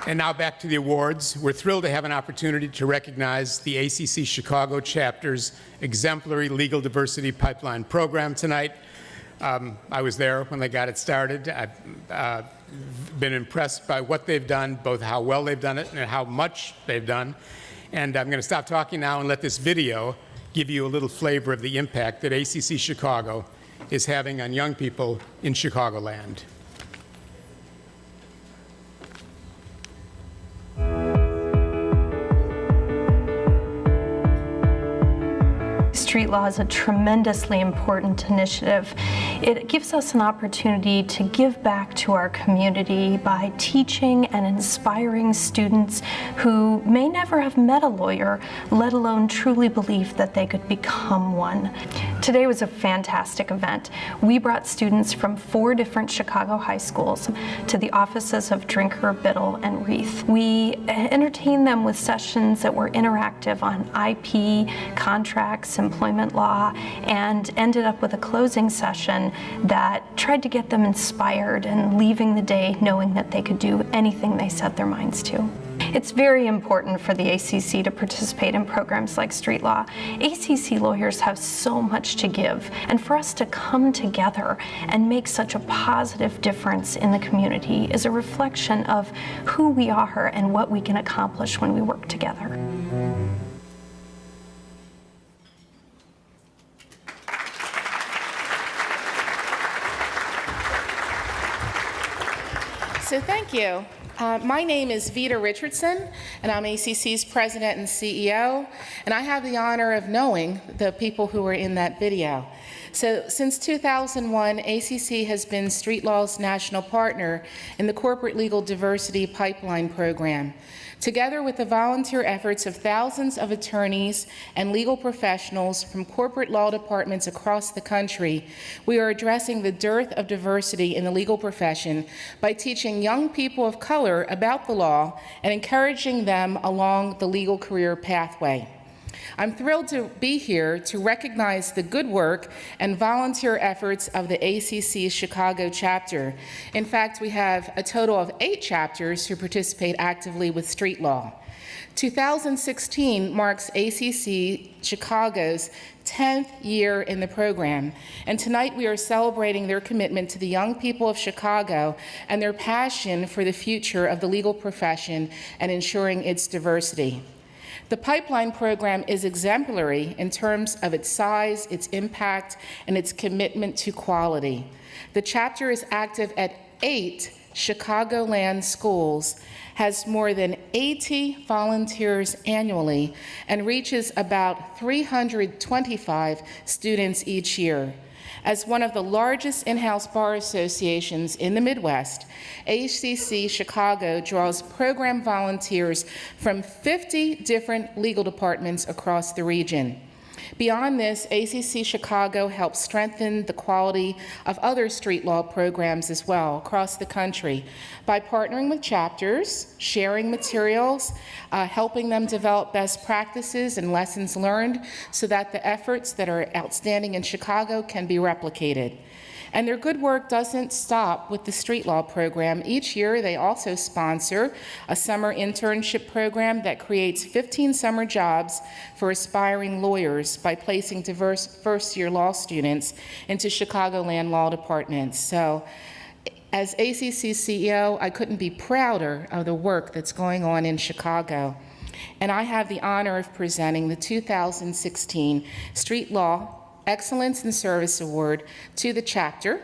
And now back to the awards. We're thrilled to have an opportunity to recognize the ACC Chicago chapter's exemplary legal diversity pipeline program tonight. I was there when they got it started. I've been impressed by what they've done, both how well they've done it and how much they've done. And I'm going to stop talking now and let this video give you a little flavor of the impact that ACC Chicago is having on young people in Chicagoland. Street law is a tremendously important initiative. It gives us an opportunity to give back to our community by teaching and inspiring students who may never have met a lawyer, let alone truly believe that they could become one. Today was a fantastic event. We brought students from 4 different Chicago high schools to the offices of Drinker, Biddle, and Reith. We entertained them with sessions that were interactive on IP, contracts, employment law, and ended up with a closing session that tried to get them inspired and leaving the day knowing that they could do anything they set their minds to. It's very important for the ACC to participate in programs like street law. ACC lawyers have so much to give, and for us to come together and make such a positive difference in the community is a reflection of who we are and what we can accomplish when we work together. So thank you. My name is Vita Richardson, and I'm ACC's president and CEO, and I have the honor of knowing the people who were in that video. So since 2001, ACC has been Street Law's national partner in the Corporate Legal Diversity Pipeline Program. Together with the volunteer efforts of thousands of attorneys and legal professionals from corporate law departments across the country, we are addressing the dearth of diversity in the legal profession by teaching young people of color about the law and encouraging them along the legal career pathway. I'm thrilled to be here to recognize the good work and volunteer efforts of the ACC Chicago chapter. In fact, we have a total of 8 chapters who participate actively with street law. 2016 marks ACC Chicago's 10th year in the program, and tonight we are celebrating their commitment to the young people of Chicago and their passion for the future of the legal profession and ensuring its diversity. The pipeline program is exemplary in terms of its size, its impact, and its commitment to quality. The chapter is active at 8 Chicagoland schools, has more than 80 volunteers annually, and reaches about 325 students each year. As one of the largest in-house bar associations in the Midwest, ACC Chicago draws program volunteers from 50 different legal departments across the region. Beyond this, ACC Chicago helps strengthen the quality of other street law programs as well across the country by partnering with chapters, sharing materials, helping them develop best practices and lessons learned so that the efforts that are outstanding in Chicago can be replicated. And their good work doesn't stop with the street law program. Each year, they also sponsor a summer internship program that creates 15 summer jobs for aspiring lawyers by placing diverse first-year law students into Chicagoland law departments. So, as ACC CEO, I couldn't be prouder of the work that's going on in Chicago. And I have the honor of presenting the 2016 Street Law Excellence in Service Award to the chapter.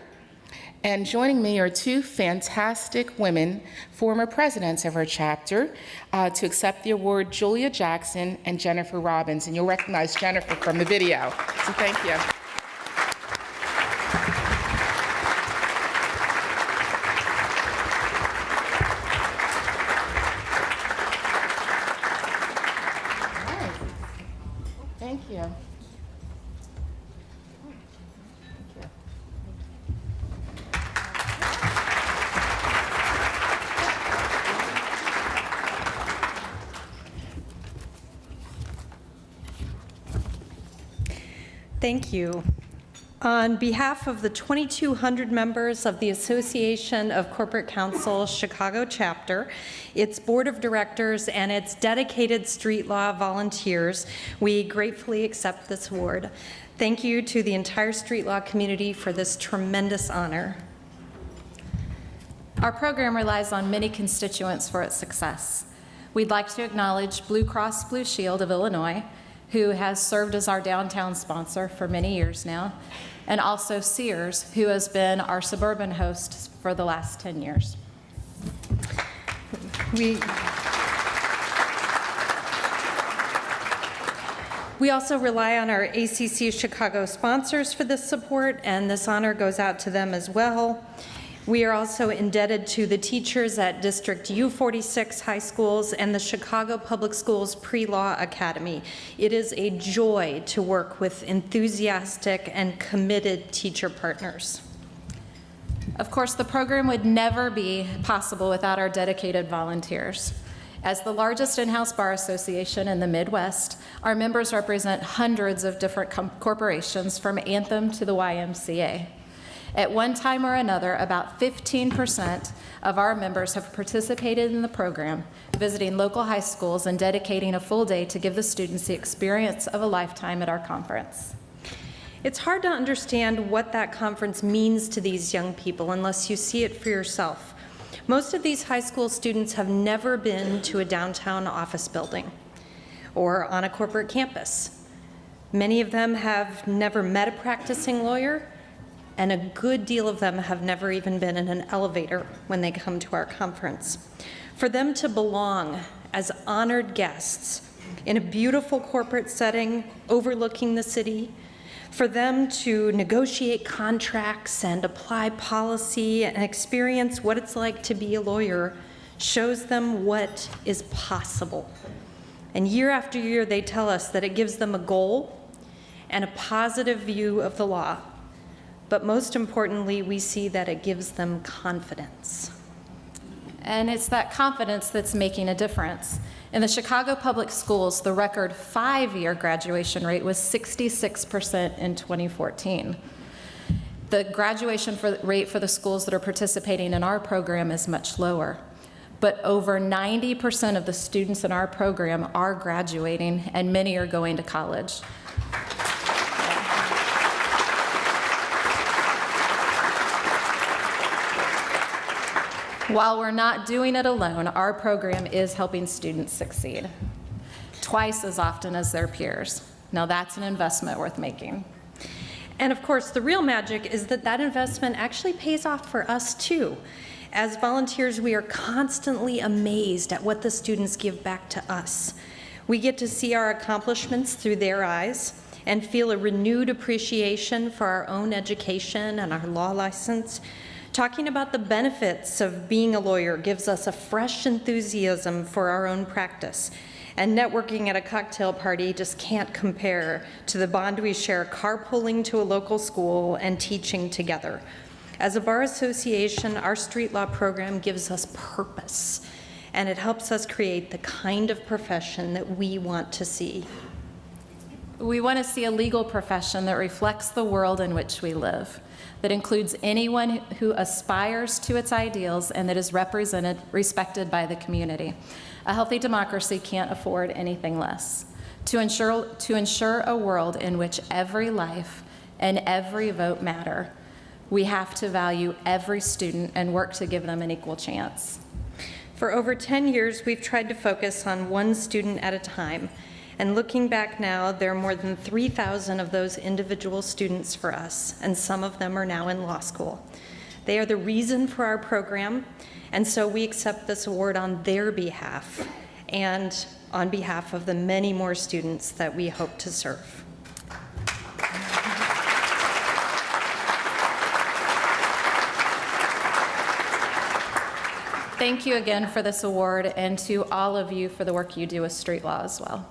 And joining me are 2 fantastic women, former presidents of our chapter, to accept the award, Julia Jackson and Jennifer Robbins. And you'll recognize Jennifer from the video. So thank you. All right. Thank you. Thank you. On behalf of the 2,200 members of the Association of Corporate Counsel Chicago chapter, its board of directors, and its dedicated street law volunteers, we gratefully accept this award. Thank you to the entire street law community for this tremendous honor. Our program relies on many constituents for its success. We'd like to acknowledge Blue Cross Blue Shield of Illinois, who has served as our downtown sponsor for many years now, and also Sears, who has been our suburban host for the last 10 years. We also rely on our ACC Chicago sponsors for this support, and this honor goes out to them as well. We are also indebted to the teachers at District U46 high schools and the Chicago Public Schools Pre-Law Academy. It is a joy to work with enthusiastic and committed teacher partners. Of course, the program would never be possible without our dedicated volunteers. As the largest in-house bar association in the Midwest, our members represent hundreds of different corporations from Anthem to the YMCA. At one time or another, about 15% of our members have participated in the program, visiting local high schools and dedicating a full day to give the students the experience of a lifetime at our conference. It's hard to understand what that conference means to these young people unless you see it for yourself. Most of these high school students have never been to a downtown office building or on a corporate campus. Many of them have never met a practicing lawyer, and a good deal of them have never even been in an elevator when they come to our conference. For them to belong as honored guests in a beautiful corporate setting overlooking the city, for them to negotiate contracts and apply policy and experience what it's like to be a lawyer shows them what is possible. And year after year, they tell us that it gives them a goal and a positive view of the law. But most importantly, we see that it gives them confidence. And it's that confidence that's making a difference. In the Chicago Public Schools, the record 5-year graduation rate was 66% in 2014. The graduation rate for the schools that are participating in our program is much lower. But over 90% of the students in our program are graduating, and many are going to college. While we're not doing it alone, our program is helping students succeed twice as often as their peers. Now that's an investment worth making. And of course, the real magic is that that investment actually pays off for us too. As volunteers, we are constantly amazed at what the students give back to us. We get to see our accomplishments through their eyes and feel a renewed appreciation for our own education and our law license. Talking about the benefits of being a lawyer gives us a fresh enthusiasm for our own practice. And networking at a cocktail party just can't compare to the bond we share carpooling to a local school and teaching together. As a bar association, our street law program gives us purpose, and it helps us create the kind of profession that we want to see. We want to see a legal profession that reflects the world in which we live, that includes anyone who aspires to its ideals and that is respected by the community. A healthy democracy can't afford anything less. To ensure a world in which every life and every vote matter, we have to value every student and work to give them an equal chance. For over 10 years, we've tried to focus on one student at a time. And looking back now, there are more than 3,000 of those individual students for us, and some of them are now in law school. They are the reason for our program, and so we accept this award on their behalf and on behalf of the many more students that we hope to serve. Thank you again for this award, and to all of you for the work you do with street law as well.